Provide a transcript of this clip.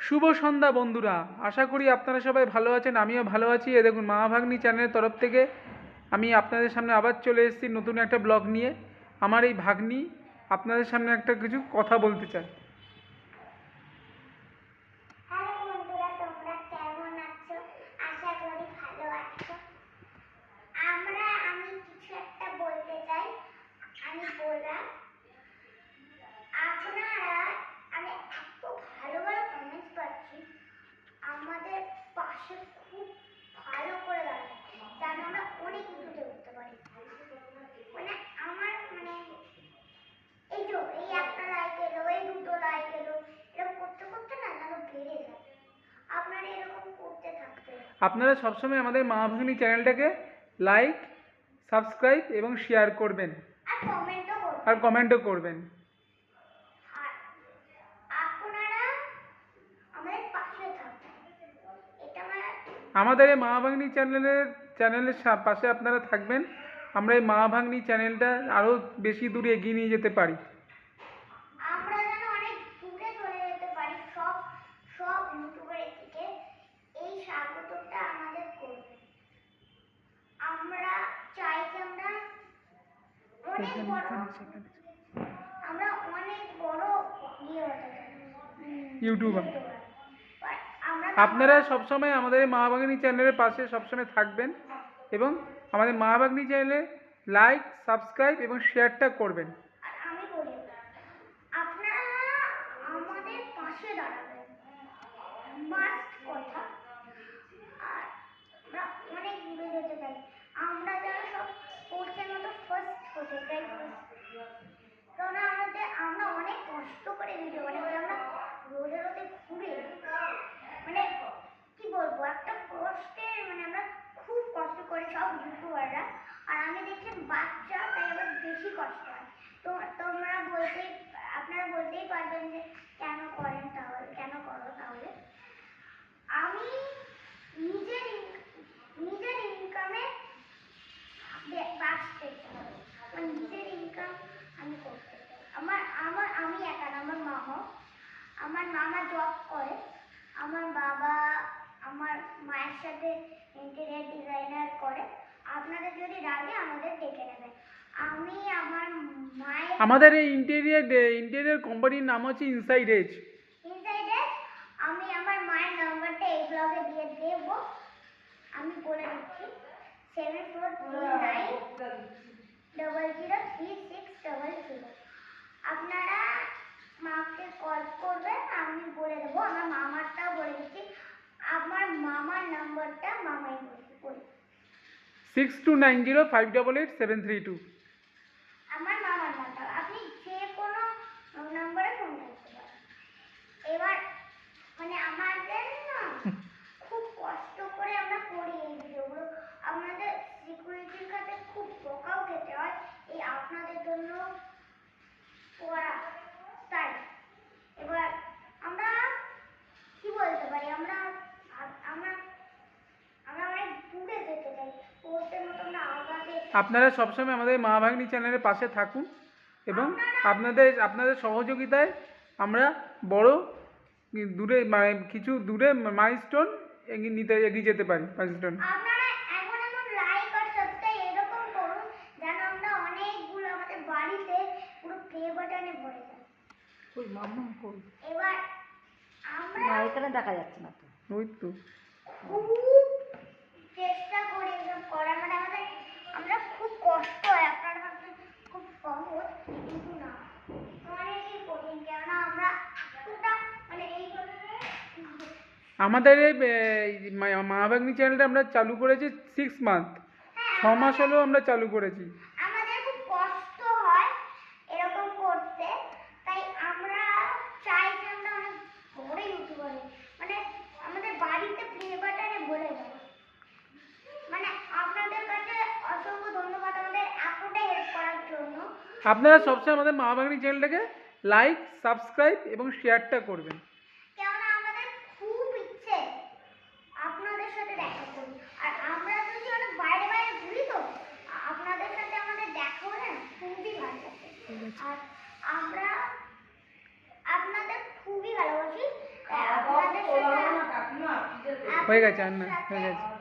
শুভ সন্ধ্যা বন্ধুরা, আশা করি আপনারা সবাই ভালো আছেন। আমিও ভালো আছি। এ দেখুন, মা ভাগ্নি চ্যানেলের তরফ থেকে আমি আপনাদের সামনে আবার চলে এসেছি নতুন একটা ব্লগ নিয়ে। আমার এই ভাগ্নি আপনাদের সামনে একটা কিছু কথা বলতে চায়। হ্যালো বন্ধুরা, তোমরা কেমন আছো? আশা করি ভালো আছো। আমি কিছু একটা বলতে চাই। আমি বললাম, আপনারা আমি এত ভালো ভালো কমেন্টস পাচ্ছি, আমাদের পাশে খুব ভালো করে দাঁড়ায়, যেন আমরা অনেক উঁচুতে উঠতে পারি। মানে আমার এই যে এই একটা লাইক এলো, এই দুটো লাইক এলো, এরকম করতে করতে না যেন বেড়ে যায়। আপনারা এরকম করতে থাকবেন। আপনারা সবসময় আমাদের মা ভাগ্নি চ্যানেলটাকে লাইক, সাবস্ক্রাইব এবং শেয়ার করবেন, আর কমেন্টও করবেন। আর কমেন্টও করবেন। আর আপনারা আমাদের পাশে থাকবেন। এটা আমাদের এই মা ভাগ্নি চ্যানেলের পাশে আপনারা থাকবেন। আমরা এই মা ভাগ্নি চ্যানেলটা আরও বেশি দূরে এগিয়ে নিয়ে যেতে পারি। আমরা যেন অনেক দূরে চলে যেতে পারি। সব সব ইউটিউবারের থেকে এই স্বাগতটা আমাদের করবে। আমরা চাই যে আমরা অনেক বড় ইয়ে হতে চাই, ইউটিউবার। আমরা আপনারা সবসময় আমাদের মা ভাগ্নি চ্যানেলের পাশে সবসময় থাকবেন এবং আমাদের মা ভাগ্নি চ্যানেলে লাইক, সাবস্ক্রাইব এবং শেয়ারটা করবেন। আমি বলি, আপনারা আমাদের পাশে দাঁড়াবেন, মাস্ট কথা। আর আমরা অনেক দূরে যেতে চাই। আমরা যারা সব স্পোর্টসের মতো ফার্স্ট হতে চাই। কারণ আমরা অনেক কষ্ট করে ভিডিও বানাই। আমরা রোদে রোদে ঘুরে, মানে কি বলবো, একটা কষ্টের, আমরা খুব কষ্ট করে সব ইউটিউবাররা। আর আমি দেখছি বাচ্চা, তাই আবার বেশি কষ্ট হয়। তো আপনারা বলতেই পারবেন যে কেন করেন, তাহলে কেন করো তাহলে। আমি নিজের ইনকামে বাঁচতে চাই। নিজের ইনকাম আমি করতে চাই। আমি একা না, আমার মামা জব করে, আমার বাবা আমার মায়ের সাথে ইন্টেরিয়র ডিজাইনার করে। আপনাদের যদি লাগে আমাদের ডেকে নেবেন। আমি আমার মায়ের আমাদের এই ইন্টেরিয়র কোম্পানির নাম হচ্ছে ইনসাইড এজ। আমি আমার মায়ের নাম্বারটা এই ব্লগে দিয়ে দেব। আমি বলে দিচ্ছি, 7439003600। আপনারা মাকে কল করবেন, আমি বলে দেবো। আমার মামারটাও বলে দিচ্ছি, আমার মামার নাম্বারটা মামাই বলি। 6290588732। আমার মামার নাম্বার, আপনি যে কোনো নাম্বারে ফোন করতে পারেন। এবার আমাদের না খুব কষ্ট করে আমরা করি এই ভিডিওগুলো। আমাদের সিকিউরিটির কাছে খুব বকাও খেতে হয় এই আপনাদের জন্য করা। তাই এবার আমরা কি বলতে পারি, আমরা আমরা আমরা অনেক দূরে যেতে চাই। ওদের মতো আমরা আগাতে। আপনারা সবসময় আমাদের মা ভাগ্নি চ্যানেলের পাশে থাকুন এবং আপনাদের সহযোগিতায় আমরা বড় দূরে কিছু দূরে মাইলস্টোন এগিয়ে যেতে পারি। মাইলস্টোন আপনারা এমন লাইক আর সাবস্ক্রাইব এরকম করুন যেন আমরা অনেকগুলো আমাদের বাড়িতে পুরো প্লে বাটনে ভরে যায়। ওই মাম্মা কই? এবার আমরা না, এখানে দেখা যাচ্ছে না তো। ওই তো খুব চেষ্টা করি এসব করার। আমরা খুব কষ্ট হয়। আপনারা ভাবছেন খুব সহজ, কিন্তু না, অনেকই কঠিন। কেননা আমরা এতটা এই আমাদের এই মা ভাগ্নি চ্যানেলটা আমরা চালু করেছি 6 মান্থ, 6 মাস হলেও আমরা চালু করেছি। আমাদের খুব কষ্ট হয় এরকম করতে। তাই আমরা চাই যে আমরা অনেক বড় ইউটিউবার হই। আমাদের বাড়িতে প্লে বাটনে ভরে যায়। আপনাদের কাছে অসংখ্য ধন্যবাদ আমাদের এতটা হেল্প করার জন্য। আপনারা সবসময় আমাদের মা ভাগ্নি চ্যানেলটাকে লাইক, সাবস্ক্রাইব এবং শেয়ারটা করবেন। কেননা আমাদের খুব ইচ্ছে আপনাদের সাথে দেখা করি। আর আমরা যদি অনেক বাইরে বাইরে ঘুরি, তো আপনাদের সাথে আমাদের দেখা হলে না খুবই ভালো লাগে। আর আমরা আপনাদের খুবই ভালোবাসি। আপনাদের হয়ে গেছে আর না হয়ে গেছে